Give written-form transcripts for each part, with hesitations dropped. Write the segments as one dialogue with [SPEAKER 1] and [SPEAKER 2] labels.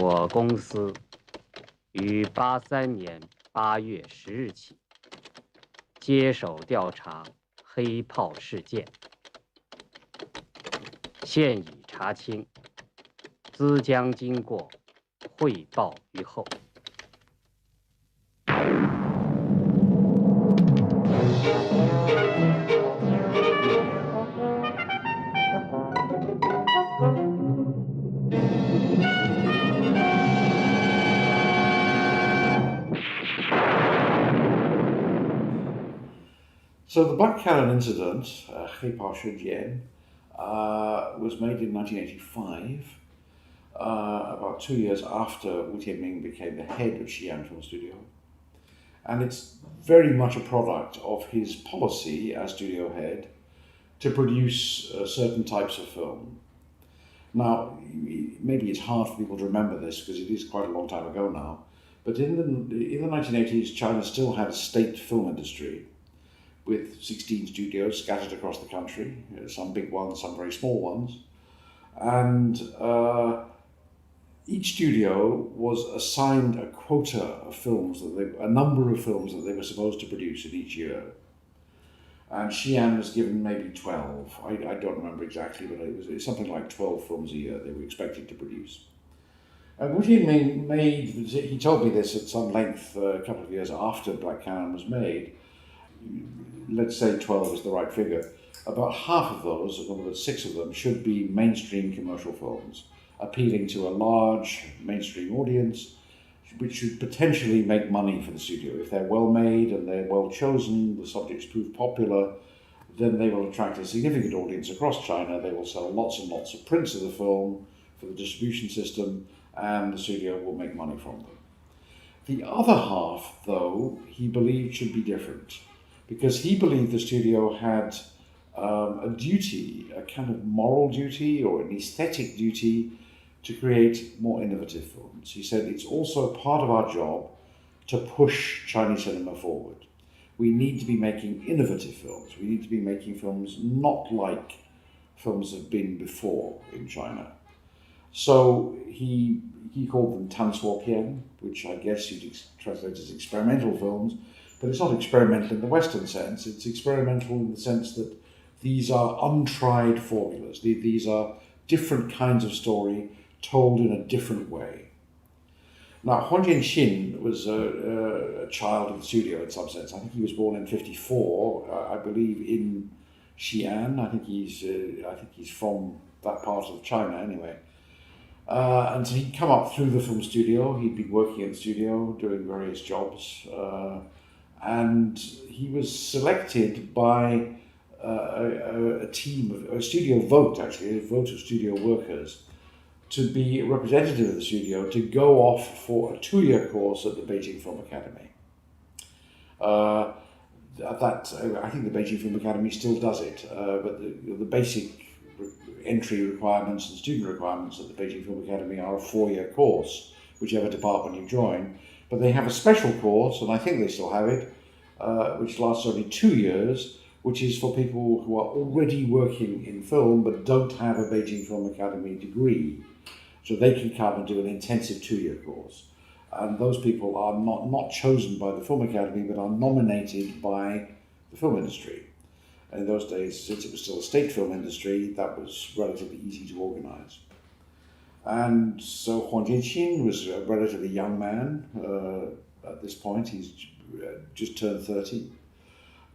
[SPEAKER 1] 我公司于83年8月10日起接手调查黑炮事件，现已查清，兹将经过汇报于后。
[SPEAKER 2] So the Black Cannon incident,黑炮事件, was made in 1985, about 2 years after Wu Tianming became the head of Xi'an Film Studio. And it's very much a product of his policy as studio head to produce certain types of film. Now, maybe it's hard for people to remember this because it is quite a long time ago now, but in the 1980s, China still had a state film industry with 16 studios scattered across the country, some big ones, some very small ones. And each studio was assigned a quota of films, a number of films that they were supposed to produce in each year. And Xi'an was given maybe 12. I don't remember exactly, but it was something like 12 films a year they were expected to produce. And Wu Tianming he told me this at some length a couple of years after Black Cannon was made. Let's say 12 is the right figure. About half of those, about 6 of them, should be mainstream commercial films, appealing to a large mainstream audience, which should potentially make money for the studio. If they're well made and they're well chosen, the subjects prove popular, then they will attract a significant audience across China. They will sell lots and lots of prints of the film for the distribution system, and the studio will make money from them. The other half, though, he believed should be different, because he believed the studio had a duty, a kind of moral duty or an aesthetic duty to create more innovative films. He said it's also part of our job to push Chinese cinema forward. We need to be making innovative films. We need to be making films not like films have been before in China. So he called them Tansuopian, which I guess you'd translate as experimental films, but it's not experimental in the Western sense. It's experimental in the sense that these are untried formulas. These are different kinds of story told in a different way. Now, Huang Jianxin was a child of the studio in some sense. I think he was born in 1954, I believe, in Xi'an. I think he's from that part of China anyway. And so he'd come up through the film studio. He'd been working in the studio, doing various jobs. And he was selected by a studio vote, actually, a vote of studio workers, to be a representative of the studio to go off for a 2-year course at the Beijing Film Academy. I think the Beijing Film Academy still does it, but the basic entry requirements and student requirements at the Beijing Film Academy are a 4-year course, whichever department you join. But they have a special course, and I think they still have it, which lasts only 2 years, which is for people who are already working in film but don't have a Beijing Film Academy degree. So they can come and do an intensive 2-year course. And those people are not chosen by the Film Academy, but are nominated by the film industry. And in those days, since it was still a state film industry, that was relatively easy to organize. And so Huang Jianxin was a relatively young man at this point. He's just turned 30.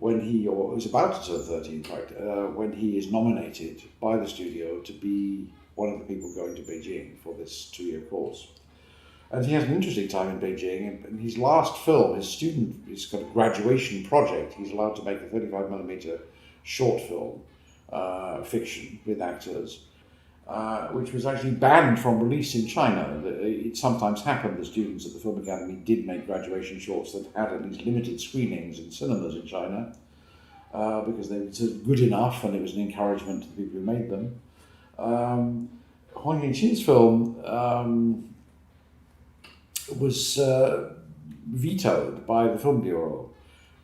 [SPEAKER 2] Or is about to turn 30 in fact, when he is nominated by the studio to be one of the people going to Beijing for this 2-year course. And he has an interesting time in Beijing. And his last film, his kind of graduation project, he's allowed to make a 35mm short film, fiction with actors, which was actually banned from release in China. It sometimes happened that students at the Film Academy did make graduation shorts that had at least limited screenings in cinemas in China, because they were good enough and it was an encouragement to the people who made them. Huang Jianxin's film was vetoed by the Film Bureau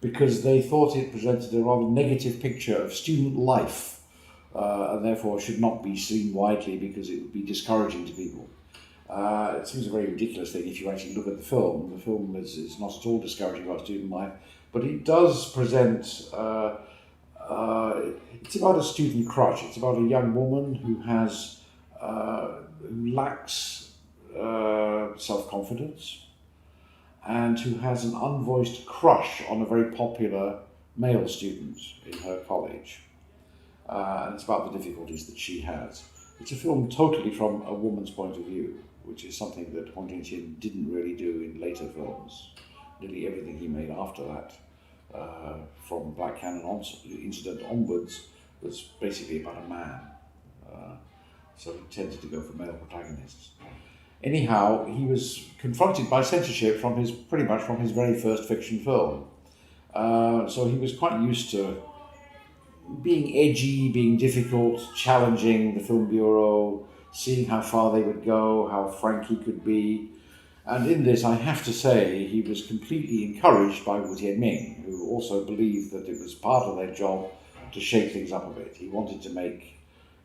[SPEAKER 2] because they thought it presented a rather negative picture of student life, and therefore should not be seen widely because it would be discouraging to people. It seems a very ridiculous thing if you actually look at the film. The film is not at all discouraging about student life, but it does present. It's about a student crush. It's about a young woman who lacks self-confidence and who has an unvoiced crush on a very popular male student in her college. And it's about the difficulties that she has. It's a film totally from a woman's point of view, which is something that Hong Jian-Qin didn't really do in later films. Nearly everything he made after that, from Black Cannon incident onwards, was basically about a man. So he tended to go for male protagonists. Anyhow, he was confronted by censorship pretty much from his very first fiction film. So he was quite used to being edgy, being difficult, challenging the Film Bureau, seeing how far they would go, how frank he could be. And in this, I have to say, he was completely encouraged by Wu Tianming, who also believed that it was part of their job to shake things up a bit. He wanted to make,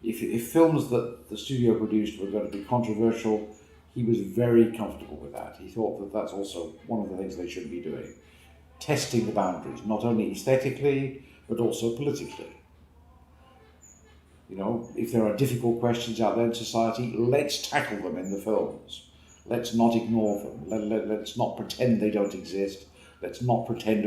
[SPEAKER 2] if films that the studio produced were going to be controversial, he was very comfortable with that. He thought that that's also one of the things they should be doing. Testing the boundaries, not only aesthetically, but also politically. You know, if there are difficult questions out there in society, let's tackle them in the films. Let's not ignore them. Let's not pretend they don't exist. Let's not pretend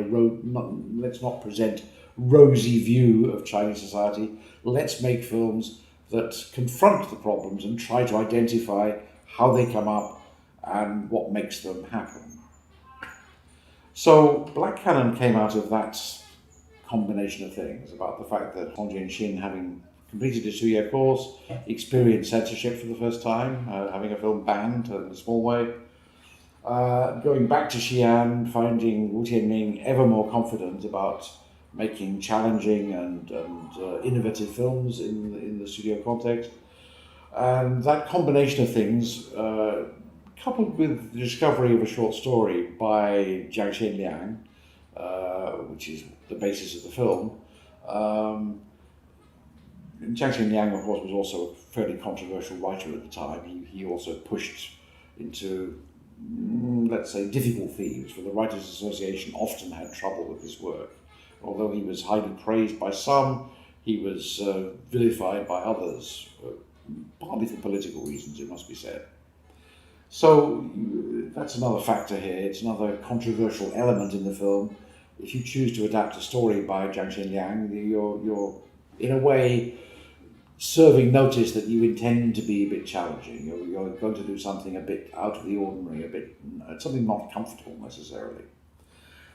[SPEAKER 2] let's not present rosy view of Chinese society. Let's make films that confront the problems and try to identify how they come up and what makes them happen. So Black Cannon came out of that combination of things, about the fact that Hong Jian-Qin, having completed his 2-year course, experienced censorship for the first time, having a film banned in a small way, going back to Xi'an, finding Wu Tianming ever more confident about making challenging and innovative films in the studio context. And that combination of things, coupled with the discovery of a short story by Jiang Xianliang, which is the basis of the film. Jiang Xianliang, of course, was also a fairly controversial writer at the time. He also pushed into, let's say, difficult themes, for the Writers' Association often had trouble with his work. Although he was highly praised by some, he was vilified by others, partly for political reasons, it must be said. So that's another factor here. It's another controversial element in the film. If you choose to adapt a story by Jiang Xianliang, you're in a way serving notice that you intend to be a bit challenging. You're going to do something a bit out of the ordinary, something not comfortable necessarily.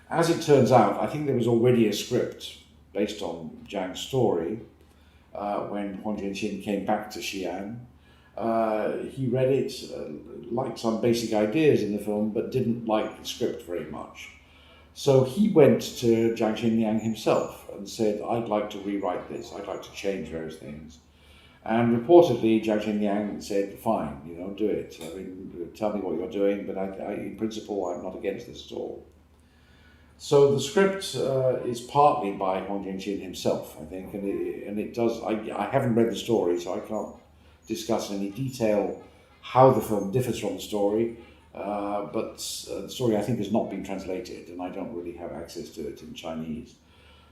[SPEAKER 2] As it turns out, I think there was already a script based on Jiang's story when Hong Jian-Qin came back to Xi'an. He read it, liked some basic ideas in the film, but didn't like the script very much. So he went to Jiang Xianliang himself and said, I'd like to rewrite this, I'd like to change various things. And reportedly, Jiang Xianliang said, fine, do it. I mean, tell me what you're doing, but in principle, I'm not against this at all. So the script is partly by Hong Jian-Qin himself, I think, and it does, I haven't read the story, so I can't discuss in any detail how the film differs from the story, but the story I think has not been translated, and I don't really have access to it in Chinese.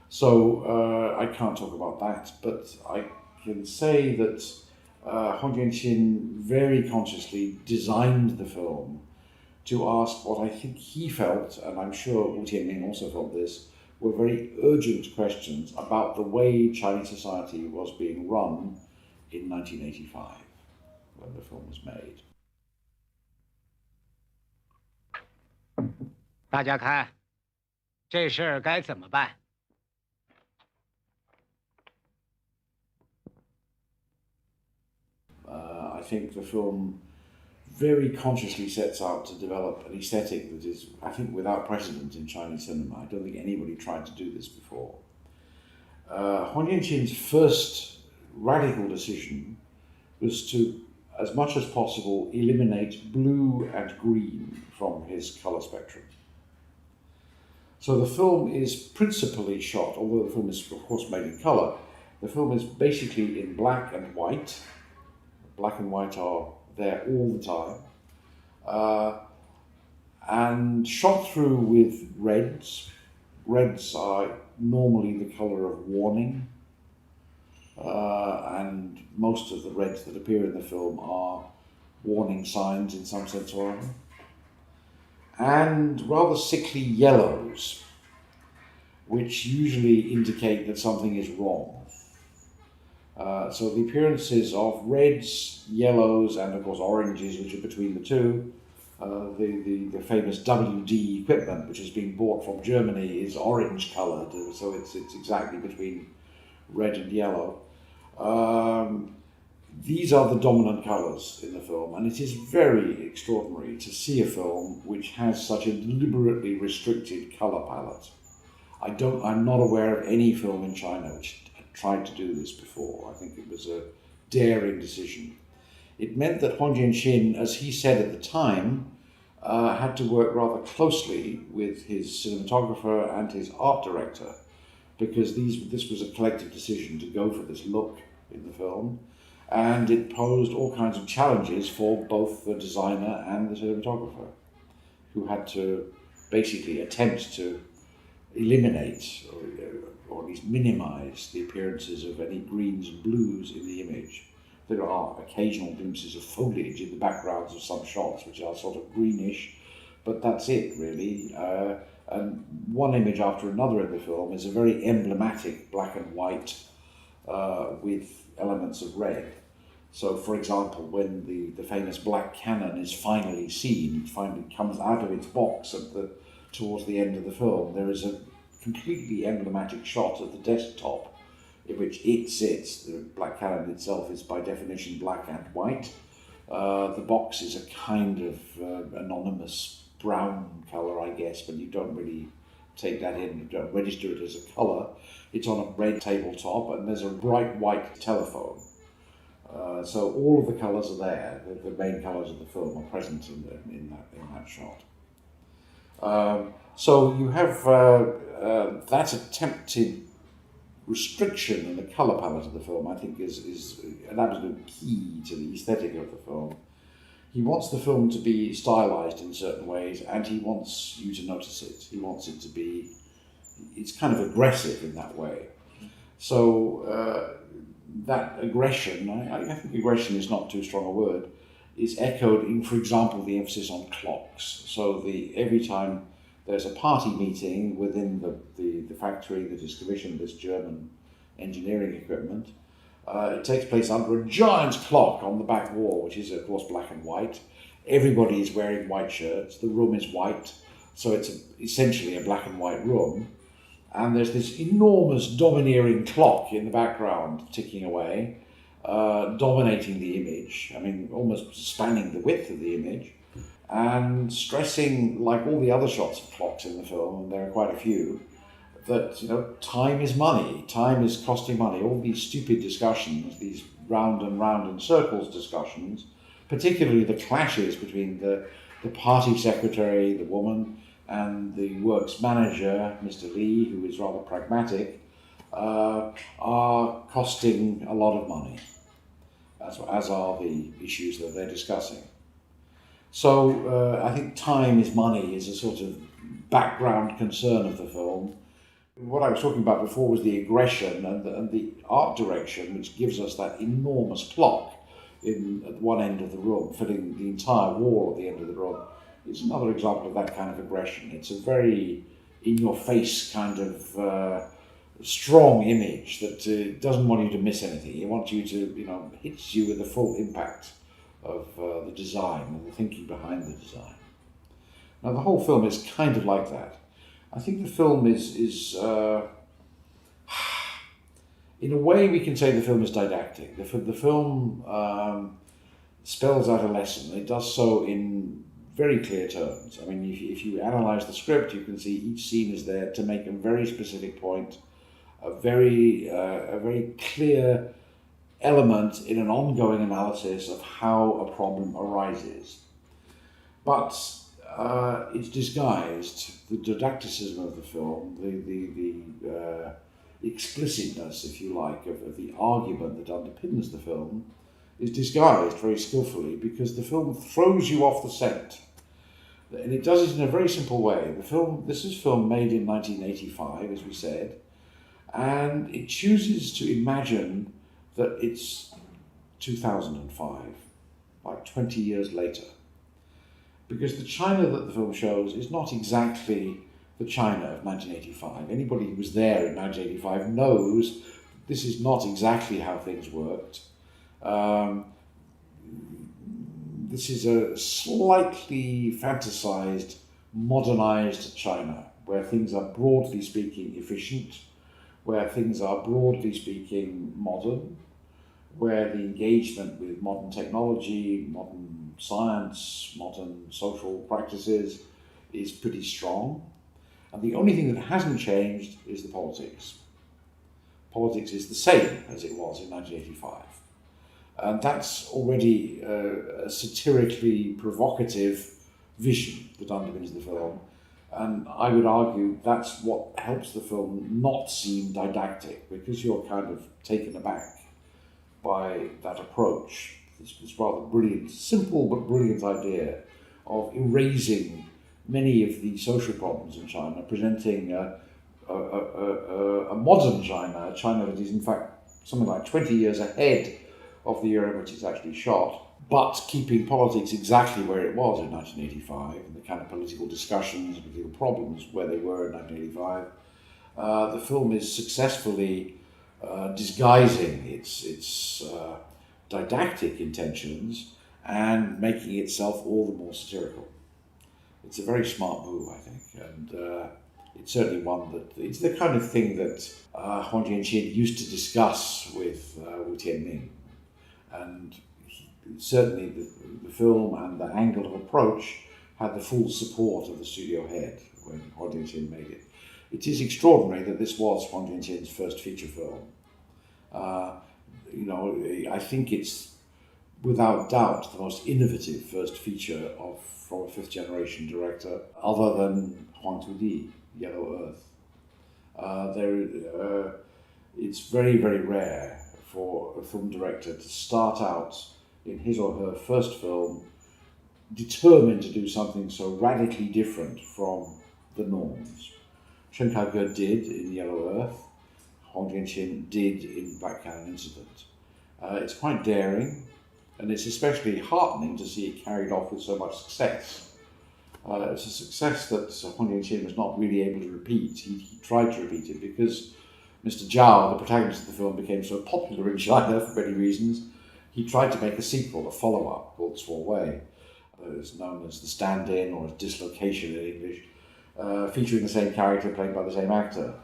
[SPEAKER 2] So I can't talk about that, but I can say that Hong Jian-Qin very consciously designed the film to ask what I think he felt, and I'm sure Wu Tianming also felt this, were very urgent questions about the way Chinese society was being run in 1985, when the film was made.
[SPEAKER 3] 大家看，这事儿该怎么办？
[SPEAKER 2] I think the film very consciously sets out to develop an aesthetic that is, I think, without precedent in Chinese cinema. I don't think anybody tried to do this before. Hong Jian-Qin's first radical decision was to, as much as possible, eliminate blue and green from his colour spectrum. So the film is principally shot, although the film is of course made in colour, the film is basically in black and white. Black and white are there all the time. and shot through with reds. Reds are normally the colour of warning, and most of the reds that appear in the film are warning signs in some sense or other. And rather sickly yellows, which usually indicate that something is wrong. So the appearances of reds, yellows, and of course oranges, which are between the two. The famous WD equipment, which is being bought from Germany, is orange coloured, so it's exactly between red and yellow. These are the dominant colours in the film, and it is very extraordinary to see a film which has such a deliberately restricted colour palette. I'm not aware of any film in China which tried to do this before. I think it was a daring decision. It meant that Huang Jianxin, as he said at the time, had to work rather closely with his cinematographer and his art director, because this was a collective decision to go for this look in the film, and it posed all kinds of challenges for both the designer and the cinematographer, who had to basically attempt to eliminate or at least minimize the appearances of any greens and blues in the image. There are occasional glimpses of foliage in the backgrounds of some shots which are sort of greenish, but that's it really. And one image after another in the film is a very emblematic black and white with elements of red. So, for example, when the famous black cannon is finally seen, it finally comes out of its box towards the end of the film, there is a completely emblematic shot of the desktop in which it sits. The black cannon itself is by definition black and white. The box is a kind of anonymous brown colour, I guess, but you don't really take that in, you don't register it as a colour. It's on a red tabletop and there's a bright white telephone. So all of the colours are there. The main colours of the film are present in that shot. So you have that attempted restriction in the colour palette of the film, I think, is an absolute key to the aesthetic of the film. He wants the film to be stylised in certain ways, and he wants you to notice it. He wants it to be, it's kind of aggressive in that way. So that aggression, I think aggression is not too strong a word, is echoed in, for example, the emphasis on clocks. So every time there's a party meeting within the factory that has commissioned this German engineering equipment, it takes place under a giant clock on the back wall, which is of course black and white. Everybody is wearing white shirts, the room is white, so it's essentially a black and white room. And there's this enormous domineering clock in the background ticking away, dominating the image, I mean almost spanning the width of the image, and stressing, like all the other shots of clocks in the film, and there are quite a few, that time is money, time is costing money. All these stupid discussions, these round and round in circles discussions, particularly the clashes between the party secretary, the woman, and the works manager, Mr. Lee, who is rather pragmatic, are costing a lot of money, as are the issues that they're discussing. So I think time is money is a sort of background concern of the film. What I was talking about before was the aggression and the art direction, which gives us that enormous clock at one end of the room, filling the entire wall at the end of the room. It's another example of that kind of aggression. It's a very in-your-face kind of strong image that doesn't want you to miss anything. It wants you to, hits you with the full impact of the design and the thinking behind the design. Now the whole film is kind of like that. I think the film is in a way we can say the film is didactic. The film spells out a lesson. It does so in very clear terms. I mean, if you analyse the script, you can see each scene is there to make a very specific point, a very clear element in an ongoing analysis of how a problem arises. But it's disguised, the didacticism of the film, the explicitness, if you like, of the argument that underpins the film is disguised very skillfully because the film throws you off the scent. And it does it in a very simple way. This is a film made in 1985, as we said, and it chooses to imagine that it's 2005, like 20 years later. Because the China that the film shows is not exactly the China of 1985. Anybody who was there in 1985 knows this is not exactly how things worked. This is a slightly fantasized, modernized China, where things are broadly speaking efficient, where things are broadly speaking modern, where the engagement with modern technology, modern science, modern social practices is pretty strong. And the only thing that hasn't changed is the politics. Politics is the same as it was in 1985. And that's already a satirically provocative vision that underpins the film. And I would argue that's what helps the film not seem didactic, because you're kind of taken aback by that approach, this rather brilliant, simple but brilliant idea of erasing many of the social problems in China, presenting a modern China, a China that is in fact something like 20 years ahead of the year in which it's actually shot, but keeping politics exactly where it was in 1985, and the kind of political discussions and political problems where they were in 1985. The film is successfully disguising its didactic intentions and making itself all the more satirical. It's a very smart move, I think, and it's certainly one that, it's the kind of thing that Huang Jianqin used to discuss with Wu Tianming. And certainly the film and the angle of approach had the full support of the studio head when Huang Jianqin made it. It is extraordinary that this was Huang Jianqin's first feature film. I think it's without doubt the most innovative first feature from a fifth generation director, other than Huang Tudi, Yellow Earth. It's very, very rare for a film director to start out in his or her first film determined to do something so radically different from the norms. Chen Kaige did in Yellow Earth, Huang Jianqin did in Black Cannon Incident. It's quite daring, and it's especially heartening to see it carried off with so much success. It's a success that Huang Jianqin was not really able to repeat. He tried to repeat it because Mr. Zhao, the protagonist of the film, became so popular in China for many reasons. He tried to make a sequel, a follow-up, called Swo Wei. It's known as The Stand-In, or as Dislocation in English, featuring the same character played by the same actor.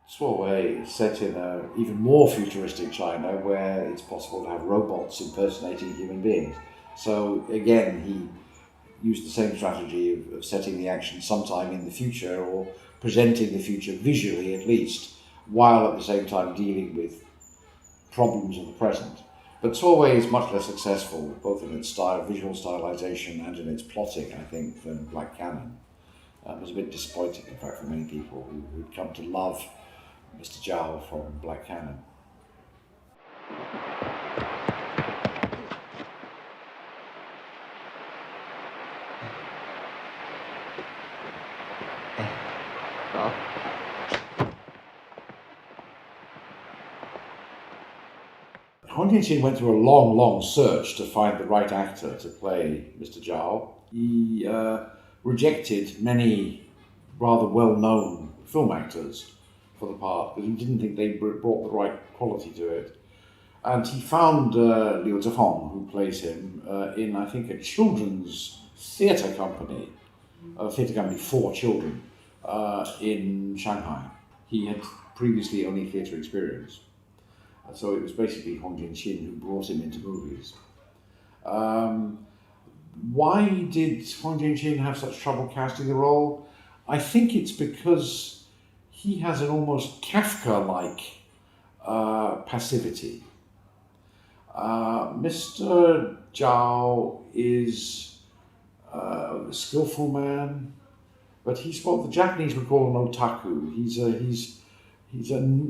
[SPEAKER 2] Swo Wei is set in an even more futuristic China, where it's possible to have robots impersonating human beings. So again, he used the same strategy of setting the action sometime in the future, or presenting the future visually at least, while at the same time dealing with problems of the present. But Swo Wei is much less successful, both in its visual stylization and in its plotting, I think, than Black Cannon. It was a bit disappointing, in fact, for many people who'd come to love Mr. Zhao from Black Cannon. Huang Jianqin went through a long, long search to find the right actor to play Mr. Zhao. He rejected many rather well-known film actors for the part, because he didn't think they brought the right quality to it. And he found Liu Zifeng, who plays him, in, I think, a children's theatre company for children in Shanghai. He had previously only theatre experience. So it was basically Huang Jianqin who brought him into movies. Why did Huang Jianqin have such trouble casting the role? I think it's because he has an almost Kafka-like passivity. Mr. Zhao is a skillful man, but he's what the Japanese would call an otaku.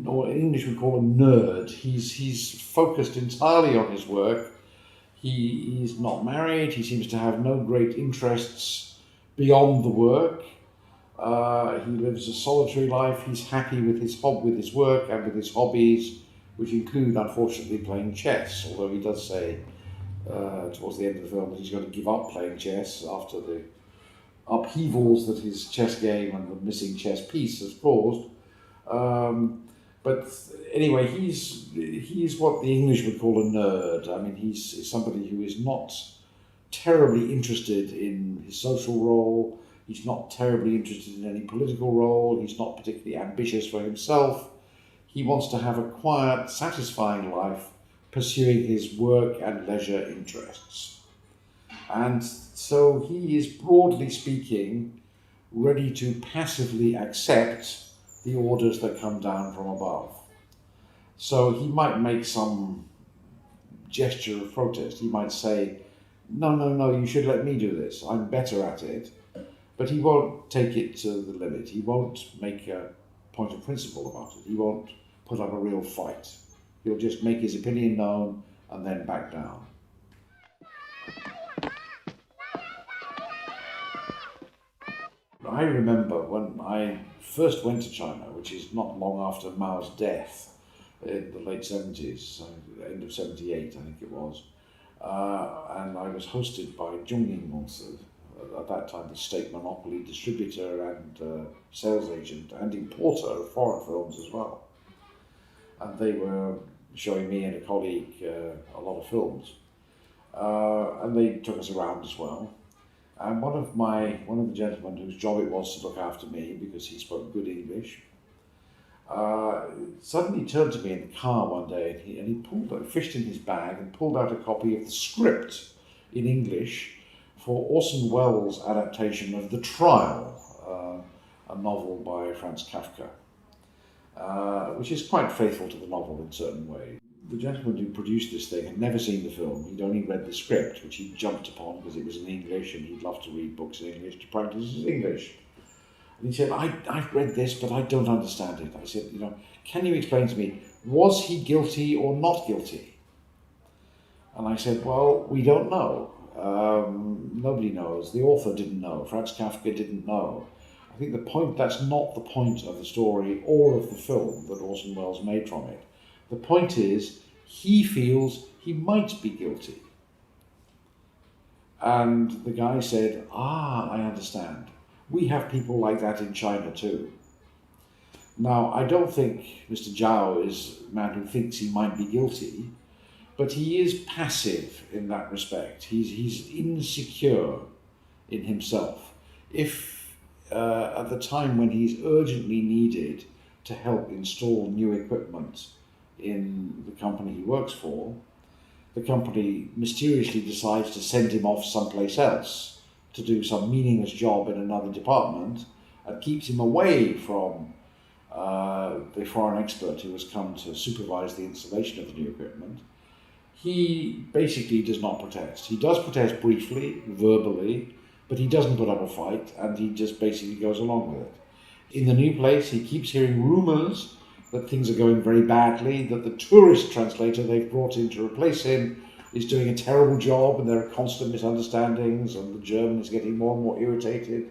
[SPEAKER 2] Or in English we call a nerd. He's focused entirely on his work. He's not married. He seems to have no great interests beyond the work. He lives a solitary life. He's happy with his work and with his hobbies, which include, unfortunately, playing chess. Although he does say towards the end of the film that he's going to give up playing chess after the upheavals that his chess game and the missing chess piece has caused. But anyway, he's what the English would call a nerd. I mean, he's somebody who is not terribly interested in his social role. He's not terribly interested in any political role. He's not particularly ambitious for himself. He wants to have a quiet, satisfying life, pursuing his work and leisure interests. And so he is, broadly speaking, ready to passively accept the orders that come down from above. So he might make some gesture of protest. He might say, no, you should let me do this. I'm better at it. But he won't take it to the limit. He won't make a point of principle about it. He won't put up a real fight. He'll just make his opinion known and then back down. I remember when I first went to China, which is not long after Mao's death in the late 70s, end of 78 I think it was, and I was hosted by Zhongying Gongsi, at that time the state monopoly distributor and sales agent and importer of foreign films as well. And they were showing me and a colleague a lot of films, and they took us around as well. And one of the gentlemen whose job it was to look after me because he spoke good English, suddenly turned to me in the car one day and he fished in his bag and pulled out a copy of the script in English for Orson Welles' adaptation of The Trial, a novel by Franz Kafka, which is quite faithful to the novel in certain ways. The gentleman who produced this thing had never seen the film. He'd only read the script, which he jumped upon because it was in English and he'd love to read books in English to practice his English. And he said, I've read this, but I don't understand it. I said, can you explain to me, was he guilty or not guilty? And I said, well, we don't know. Nobody knows. The author didn't know. Franz Kafka didn't know. I think that's not the point of the story or of the film that Orson Welles made from it. The point is, he feels he might be guilty. And the guy said, I understand. We have people like that in China too. Now, I don't think Mr. Zhao is a man who thinks he might be guilty, but he is passive in that respect. He's insecure in himself. If at the time when he's urgently needed to help install new equipment in the company he works for, the company mysteriously decides to send him off someplace else to do some meaningless job in another department and keeps him away from the foreign expert who has come to supervise the installation of the new equipment, he basically does not protest. He does protest briefly, verbally, but he doesn't put up a fight and he just basically goes along with it. In the new place, he keeps hearing rumours that things are going very badly, that the tourist translator they've brought in to replace him is doing a terrible job and there are constant misunderstandings and the German is getting more and more irritated.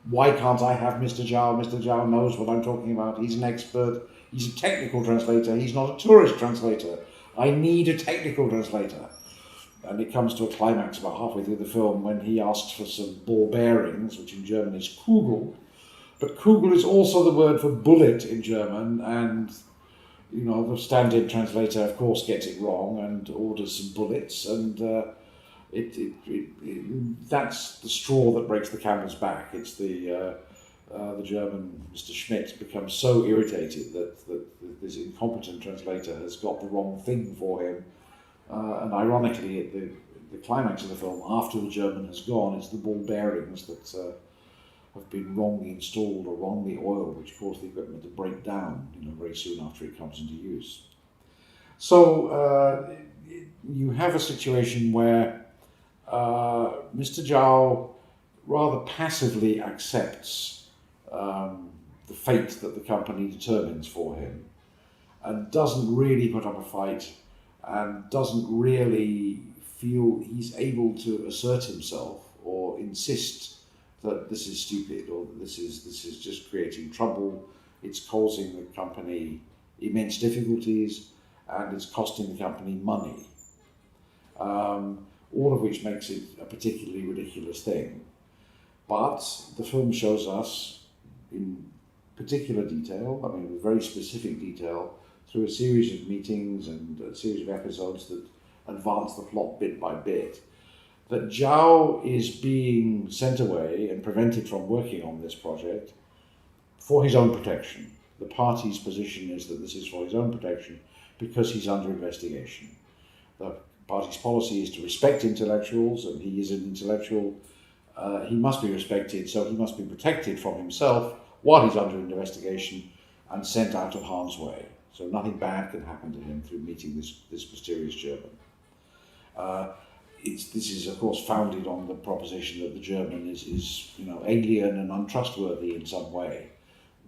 [SPEAKER 2] Why can't I have Mr. Zhao? Mr. Zhao knows what I'm talking about. He's an expert. He's a technical translator. He's not a tourist translator. I need a technical translator. And it comes to a climax about halfway through the film when he asks for some ball bearings, which in German is Kugel. But Kugel is also the word for bullet in German, and the stand-in translator, of course, gets it wrong and orders some bullets, and that's the straw that breaks the camel's back. It's the German Mr. Schmidt becomes so irritated that this incompetent translator has got the wrong thing for him, and ironically, at the climax of the film, after the German has gone, it's the ball bearings that have been wrongly installed or wrongly oiled, which cause the equipment to break down, very soon after it comes into use. So you have a situation where Mr. Zhao rather passively accepts the fate that the company determines for him, and doesn't really put up a fight, and doesn't really feel he's able to assert himself or insist that this is stupid or that this is just creating trouble. It's causing the company immense difficulties and it's costing the company money. All of which makes it a particularly ridiculous thing. But the film shows us in particular detail, I mean with very specific detail, through a series of meetings and a series of episodes that advance the plot bit by bit, that Zhao is being sent away and prevented from working on this project for his own protection. The party's position is that this is for his own protection because he's under investigation. The party's policy is to respect intellectuals, and he is an intellectual. He must be respected, so he must be protected from himself while he's under investigation and sent out of harm's way. So nothing bad can happen to him through meeting this mysterious German. This is, of course, founded on the proposition that the German is alien and untrustworthy in some way.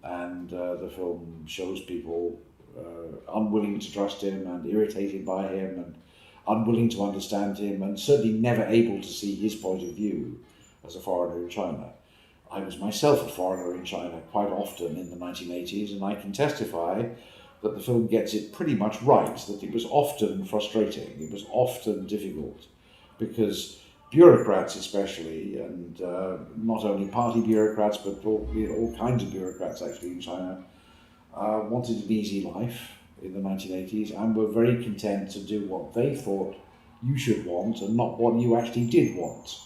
[SPEAKER 2] And the film shows people unwilling to trust him and irritated by him and unwilling to understand him and certainly never able to see his point of view as a foreigner in China. I was myself a foreigner in China quite often in the 1980s, and I can testify that the film gets it pretty much right, that it was often frustrating, it was often difficult, because bureaucrats especially, and not only party bureaucrats, but all kinds of bureaucrats actually in China, wanted an easy life in the 1980s and were very content to do what they thought you should want and not what you actually did want.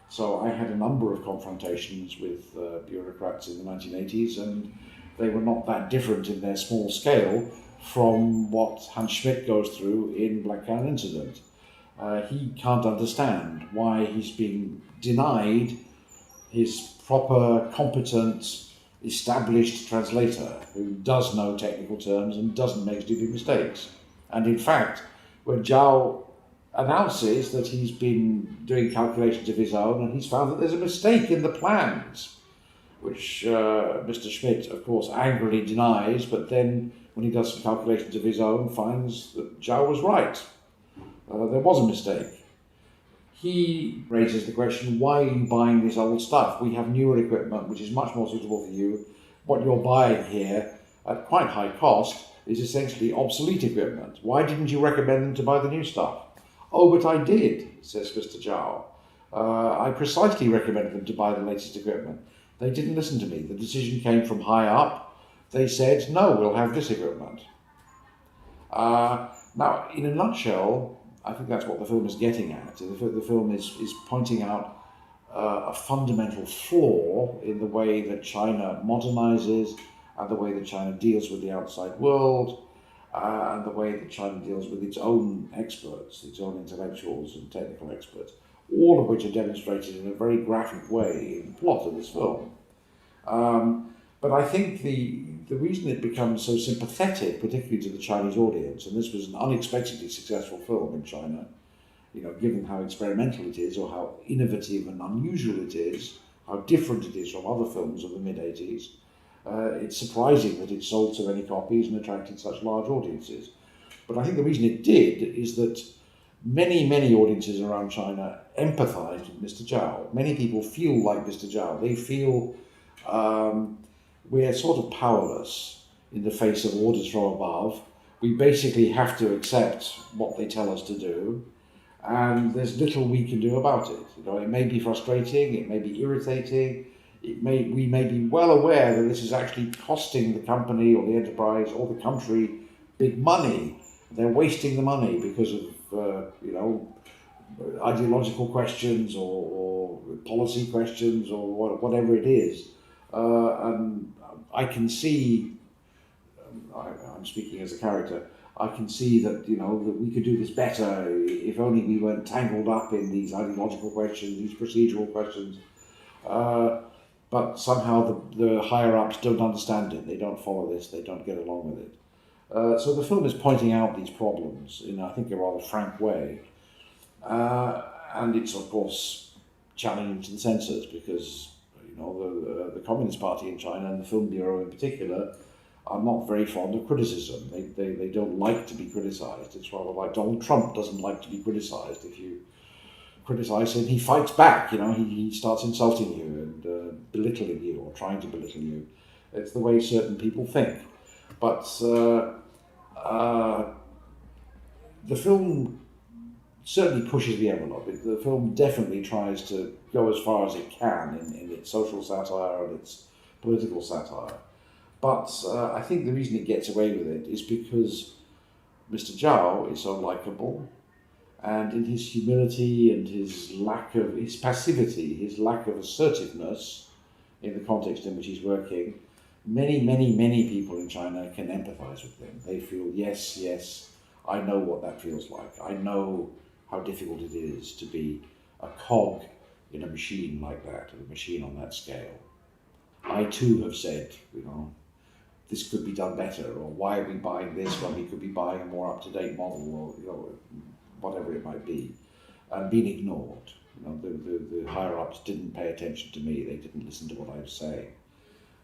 [SPEAKER 2] So I had a number of confrontations with bureaucrats in the 1980s, and they were not that different in their small scale from what Hans Schmidt goes through in Black Can Incident. He can't understand why he's being denied his proper, competent, established translator who does know technical terms and doesn't make stupid mistakes. And in fact, when Zhao announces that he's been doing calculations of his own and he's found that there's a mistake in the plans, which Mr. Schmidt, of course, angrily denies, but then when he does some calculations of his own, finds that Zhao was right. There was a mistake. He raises the question, why are you buying this old stuff? We have newer equipment which is much more suitable for you. What you're buying here at quite high cost is essentially obsolete equipment. Why didn't you recommend them to buy the new stuff? Oh, but I did, says Mr. Zhao. I precisely recommended them to buy the latest equipment. They didn't listen to me. The decision came from high up. They said, no, we'll have this equipment. Now, in a nutshell, I think that's what the film is getting at. The film is pointing out a fundamental flaw in the way that China modernizes and the way that China deals with the outside world and the way that China deals with its own experts, its own intellectuals and technical experts, all of which are demonstrated in a very graphic way in the plot of this film. But I think the reason it becomes so sympathetic, particularly to the Chinese audience, and this was an unexpectedly successful film in China, given how experimental it is or how innovative and unusual it is, how different it is from other films of the mid-80s, it's surprising that it sold so many copies and attracted such large audiences. But I think the reason it did is that many audiences around China empathized with Mr. Zhao. Many people feel like Mr. Zhao. They feel we're sort of powerless in the face of orders from above. We basically have to accept what they tell us to do, and there's little we can do about it. It may be frustrating, it may be irritating, we may be well aware that this is actually costing the company or the enterprise or the country big money. They're wasting the money because of ideological questions or policy questions or whatever it is. And I can see, I'm speaking as a character, I can see that, that we could do this better if only we weren't tangled up in these ideological questions, these procedural questions. But somehow the higher-ups don't understand it. They don't follow this. They don't get along with it. So the film is pointing out these problems in, I think, a rather frank way. And it's, of course, challenging to the censors because, the Communist Party in China and the Film Bureau in particular are not very fond of criticism. They don't like to be criticised. It's rather like Donald Trump doesn't like to be criticised. If you criticise him, he fights back. You know, he starts insulting you and belittling you or trying to belittle you. It's the way certain people think. But the film certainly pushes the envelope. The film definitely tries to go as far as it can in its social satire and its political satire. But I think the reason it gets away with it is because Mr. Zhao is so likable, and in his humility and his passivity, his lack of assertiveness in the context in which he's working, many people in China can empathize with him. They feel, yes, I know what that feels like. I know how difficult it is to be a cog in a machine like that, a machine on that scale. I too have said, this could be done better, or why are we buying this when we could be buying a more up-to-date model, or whatever it might be, and been ignored. The higher-ups didn't pay attention to me, they didn't listen to what I was saying.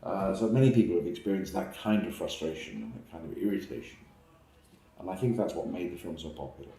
[SPEAKER 2] So many people have experienced that kind of frustration and that kind of irritation. And I think that's what made the film so popular.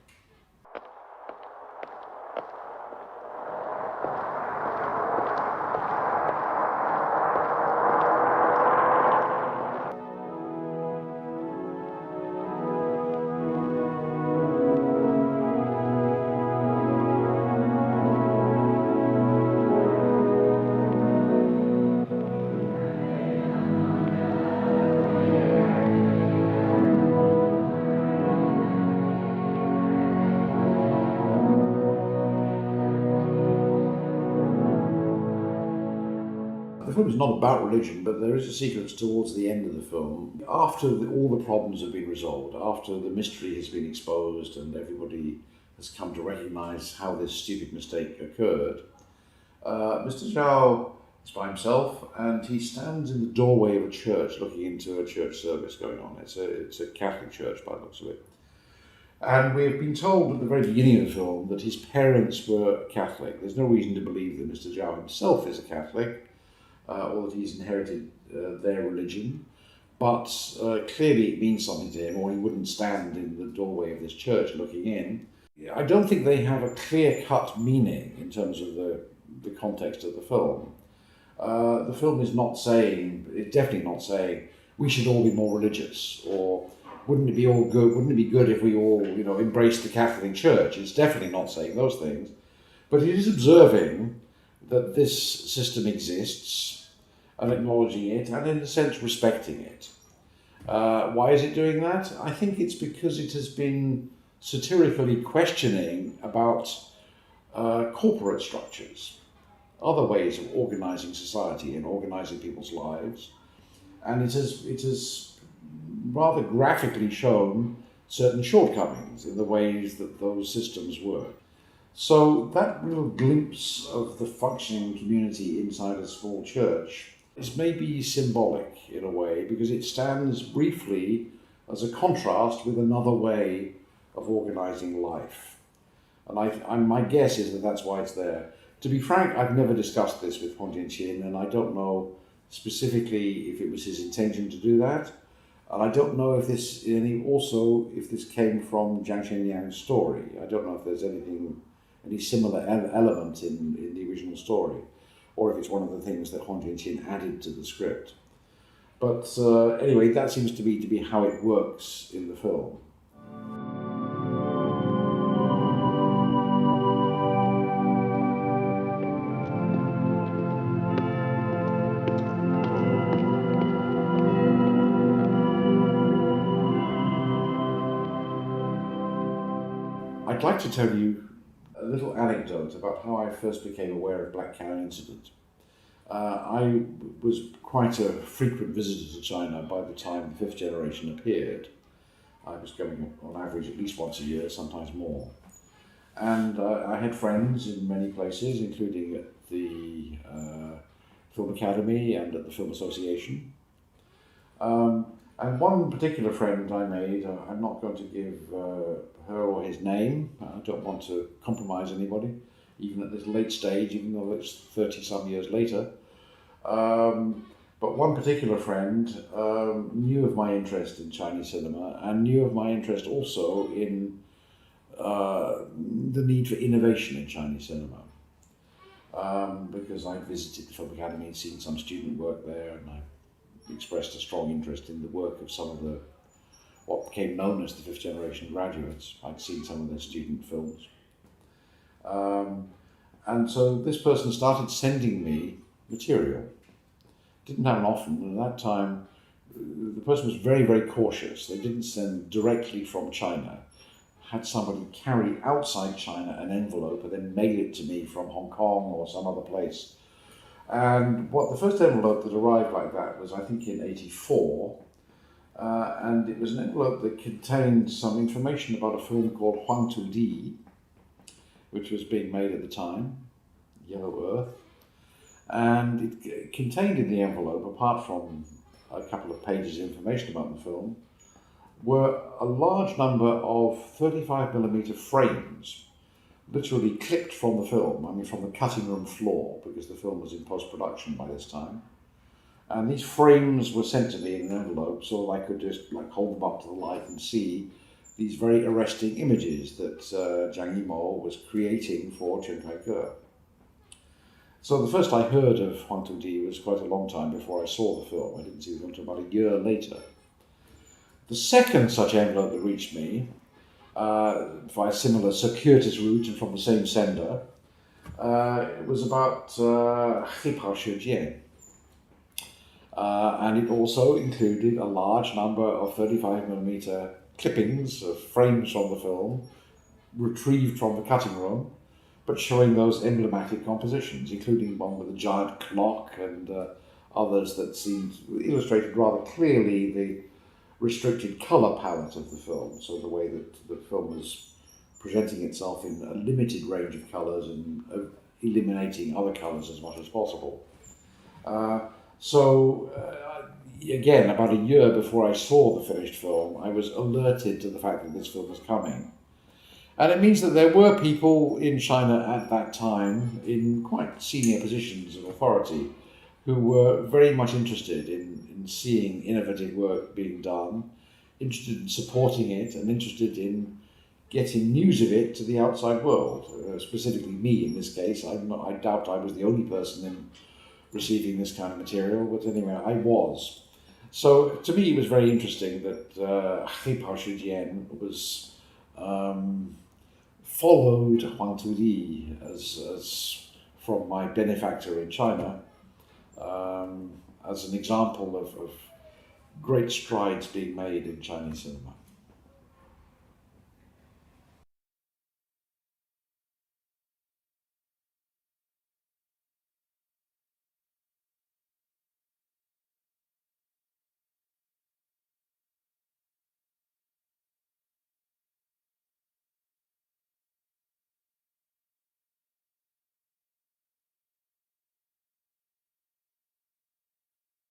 [SPEAKER 2] The film is not about religion, but there is a sequence towards the end of the film. After all the problems have been resolved, after the mystery has been exposed and everybody has come to recognise how this stupid mistake occurred, Mr. Zhao is by himself and he stands in the doorway of a church looking into a church service going on. It's a Catholic church by the looks of it. And we've been told at the very beginning of the film that his parents were Catholic. There's no reason to believe that Mr. Zhao himself is a Catholic, or that he's inherited their religion, but clearly it means something to him, or he wouldn't stand in the doorway of this church looking in. I don't think they have a clear-cut meaning in terms of the context of the film. The film is not saying, it's definitely not saying, we should all be more religious, or wouldn't it be all good? Wouldn't it be good if we all, embraced the Catholic Church? It's definitely not saying those things, but it is observing that this system exists and acknowledging it and in a sense respecting it. Why is it doing that? I think it's because it has been satirically questioning about corporate structures, other ways of organising society and organising people's lives, and it has rather graphically shown certain shortcomings in the ways that those systems work. So that little glimpse of the functioning community inside a small church is maybe symbolic in a way, because it stands briefly as a contrast with another way of organising life. And my guess is that that's why it's there. To be frank, I've never discussed this with Hong Jianqin, and I don't know specifically if it was his intention to do that. And I don't know if this came from Jiang Shenliang's story. I don't know if there's any similar element in the original story, or if it's one of the things that Hong Jianqin added to the script. But anyway, that seems to be how it works in the film. I'd like to tell you a little anecdote about how I first became aware of Black Cow Incident. I was quite a frequent visitor to China by the time the fifth generation appeared. I was going on average at least once a year, sometimes more. And I had friends in many places, including at the Film Academy and at the Film Association. And one particular friend I made, I'm not going to give her or his name. I don't want to compromise anybody, even at this late stage, even though it's 30-some years later. But But one particular friend knew of my interest in Chinese cinema and knew of my interest also in the need for innovation in Chinese cinema. Because I visited the Film Academy and seen some student work there, and I expressed a strong interest in the work of some of the what became known as the fifth generation graduates. I'd seen some of their student films. And so this person started sending me material. Didn't happen often, and at that time the person was very, very cautious. They didn't send directly from China. Had somebody carry outside China an envelope and then mail it to me from Hong Kong or some other place. And what the first envelope that arrived like that was, I think, in '84, and it was an envelope that contained some information about a film called Huang Tu Di, which was being made at the time, Yellow Earth. And it contained in the envelope, apart from a couple of pages of information about the film, were a large number of 35mm frames, literally clipped from the film, I mean from the cutting room floor, because the film was in post-production by this time. And these frames were sent to me in an envelope so that I could just hold them up to the light and see these very arresting images that Zhang Yimou was creating for Chiang Kai-shek. So the first I heard of Huang Tu Di was quite a long time before I saw the film. I didn't see the film until about a year later. The second such envelope that reached me, via a similar circuitous route and from the same sender, it was about黑炮事件. And it also included a large number of 35mm clippings of frames from the film, retrieved from the cutting room, but showing those emblematic compositions, including one with a giant clock and others that seemed illustrated rather clearly the restricted colour palette of the film, so the way that the film was presenting itself in a limited range of colours and eliminating other colours as much as possible. Again, about a year before I saw the finished film, I was alerted to the fact that this film was coming. And it means that there were people in China at that time in quite senior positions of authority who were very much interested in seeing innovative work being done, interested in supporting it, and interested in getting news of it to the outside world. Specifically me in this case. I doubt I was the only person in receiving this kind of material, but anyway, I was. So to me it was very interesting that黑炮事件was followed Huang Tu Di as from my benefactor in China, as an example of great strides being made in Chinese cinema.